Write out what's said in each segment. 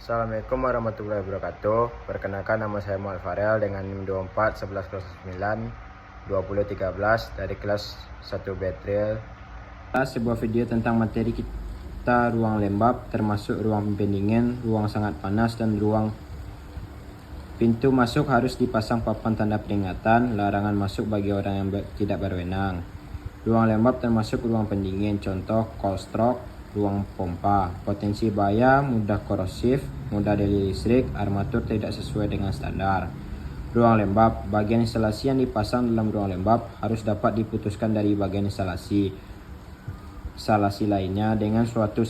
Assalamualaikum warahmatullahi wabarakatuh. Perkenalkan, nama saya Muhammad Farel dengan NIM 24 1109 2013 dari kelas 1 Betril. Sebuah video tentang materi kita ruang lembab, termasuk ruang pendingin, ruang sangat panas, dan ruang. Pintu masuk harus dipasang papan tanda peringatan larangan masuk bagi orang yang tidak berwenang. Ruang lembab termasuk ruang pendingin, contoh cold stroke, ruang pompa. Potensi bahaya, mudah korosif, mudah deli listrik, armatur tidak sesuai dengan standar. Ruang lembab, bagian instalasi yang dipasang dalam ruang lembab harus dapat diputuskan dari bagian instalasi lainnya dengan suatu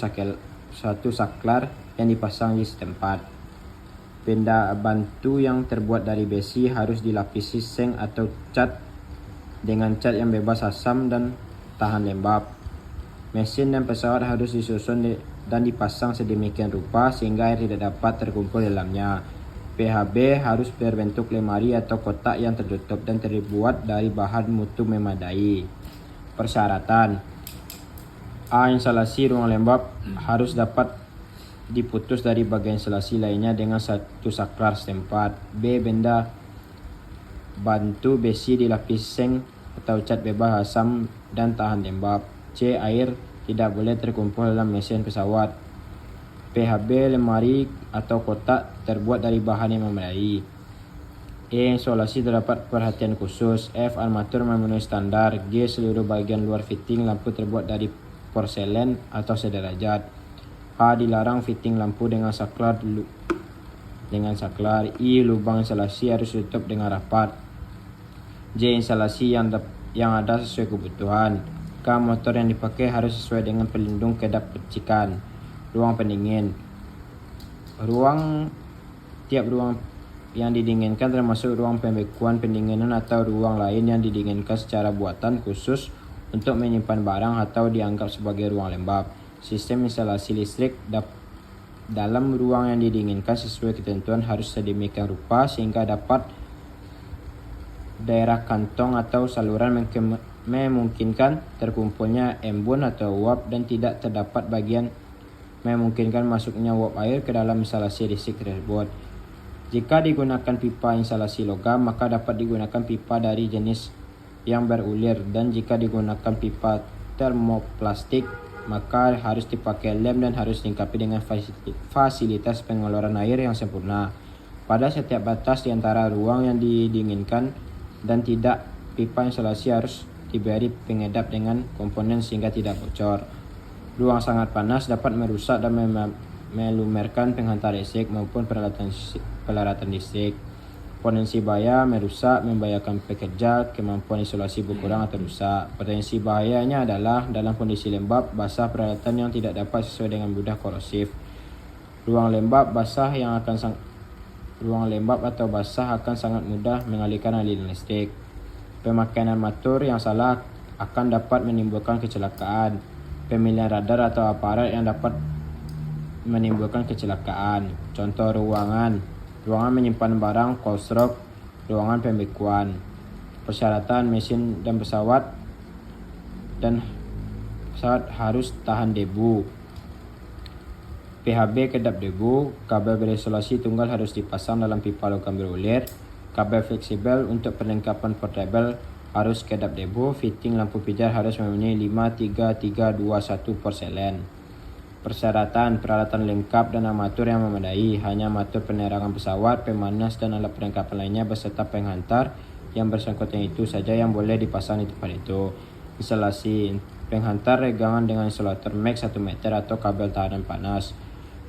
saklar yang dipasang di setempat. Benda bantu yang terbuat dari besi harus dilapisi seng atau cat dengan cat yang bebas asam dan tahan lembab. Mesin dan pesawat harus disusun dan dipasang sedemikian rupa sehingga air tidak dapat terkumpul dalamnya. PHB harus berbentuk lemari atau kotak yang tertutup dan terbuat dari bahan mutu memadai. Persyaratan: A. Instalasi ruang lembab harus dapat diputus dari bagian instalasi lainnya dengan satu saklar setempat. B. Benda bantu besi dilapisi seng atau cat bebas asam dan tahan lembab. C. Air tidak boleh terkumpul dalam mesin pesawat. PHB lemari atau kotak terbuat dari bahan yang memadai. E. Instalasi terdapat perhatian khusus. F. Armatur memenuhi standar. G. Seluruh bagian luar fitting lampu terbuat dari porselen atau sederajat. H. Dilarang fitting lampu dengan saklar. I. Lubang instalasi harus ditutup dengan rapat. J. Instalasi yang ada sesuai kebutuhan. K. Motor yang dipakai harus sesuai dengan pelindung kedap percikan. Ruang pendingin. Tiap ruang yang didinginkan termasuk ruang pembekuan, pendinginan, atau ruang lain yang didinginkan secara buatan khusus untuk menyimpan barang atau dianggap sebagai ruang lembab. Sistem instalasi listrik dalam ruang yang didinginkan sesuai ketentuan harus sedemikian rupa sehingga dapat daerah kantong atau saluran memungkinkan terkumpulnya embun atau uap dan tidak terdapat bagian memungkinkan masuknya uap air ke dalam instalasi listrik tersebut. Jika digunakan pipa instalasi logam, maka dapat digunakan pipa dari jenis yang berulir, dan jika digunakan pipa termoplastik, maka harus dipakai lem dan harus dilengkapi dengan fasilitas pengeluaran air yang sempurna. Pada setiap batas di antara ruang yang didinginkan dan tidak, pipa instalasi harus diberi pengedap dengan komponen sehingga tidak bocor. Ruang sangat panas dapat merusak dan melumerkan penghantar listrik maupun peralatan listrik. Potensi bahaya: merusak, membahayakan pekerja, kemampuan isolasi berkurang atau rusak. Potensi bahayanya adalah dalam kondisi lembab, basah, peralatan yang tidak dapat sesuai dengan mudah korosif. Ruang lembab atau basah akan sangat mudah mengalirkan aliran listrik. Pemakaian armatur yang salah akan dapat menimbulkan kecelakaan. Pemilihan radar atau aparat yang dapat menimbulkan kecelakaan. Contoh ruangan menyimpan barang, cold stroke, ruangan pembekuan. Persyaratan: mesin dan pesawat harus tahan debu. PHB kedap debu. Kabel berisolasi tunggal harus dipasang dalam pipa logam berulir. Kabel fleksibel untuk perlengkapan portable harus kedap debu. Fitting lampu pijar harus memenuhi 53321 porselen. Persyaratan: peralatan lengkap dan armatur yang memadai. Hanya armatur penerangan pesawat, pemanas, dan alat perlengkapan lainnya beserta penghantar yang bersangkutan itu saja yang boleh dipasang di tempat itu. Instalasi: penghantar regangan dengan insulator max 1 meter atau kabel tahanan panas.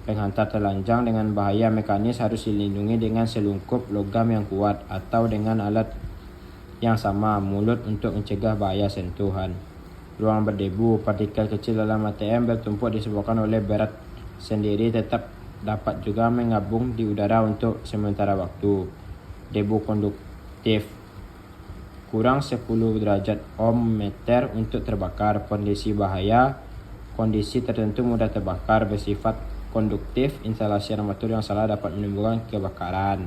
Penghantar telanjang dengan bahaya mekanis harus dilindungi dengan selungkup logam yang kuat atau dengan alat yang sama mulut untuk mencegah bahaya sentuhan. Ruang berdebu. Partikel kecil dalam ATM bertumpuk disebabkan oleh berat sendiri tetap dapat juga mengabung di udara untuk sementara waktu. Debu konduktif. Kurang 10 derajat ohm meter untuk terbakar. Kondisi bahaya: kondisi tertentu mudah terbakar, bersifat konduktif. Instalasi armatur yang salah dapat menimbulkan kebakaran.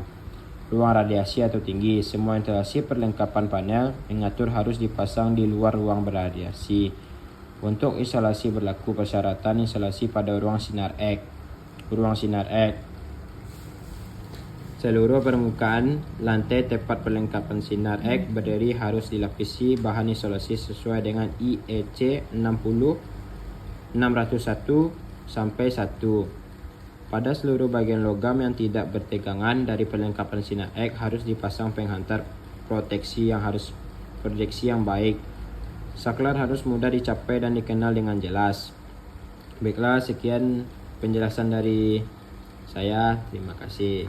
Ruang radiasi atau tinggi. Semua instalasi perlengkapan panel mengatur harus dipasang di luar ruang berradiasi. Untuk instalasi berlaku persyaratan instalasi pada ruang sinar X. Ruang sinar X Seluruh permukaan lantai tempat perlengkapan sinar X berdiri harus dilapisi bahan isolasi sesuai dengan IEC 601 sampai 1. Pada seluruh bagian logam yang tidak bertegangan dari perlengkapan sinar X harus dipasang penghantar proteksi yang baik. Saklar harus mudah dicapai dan dikenal dengan jelas. Baiklah, sekian penjelasan dari saya. Terima kasih.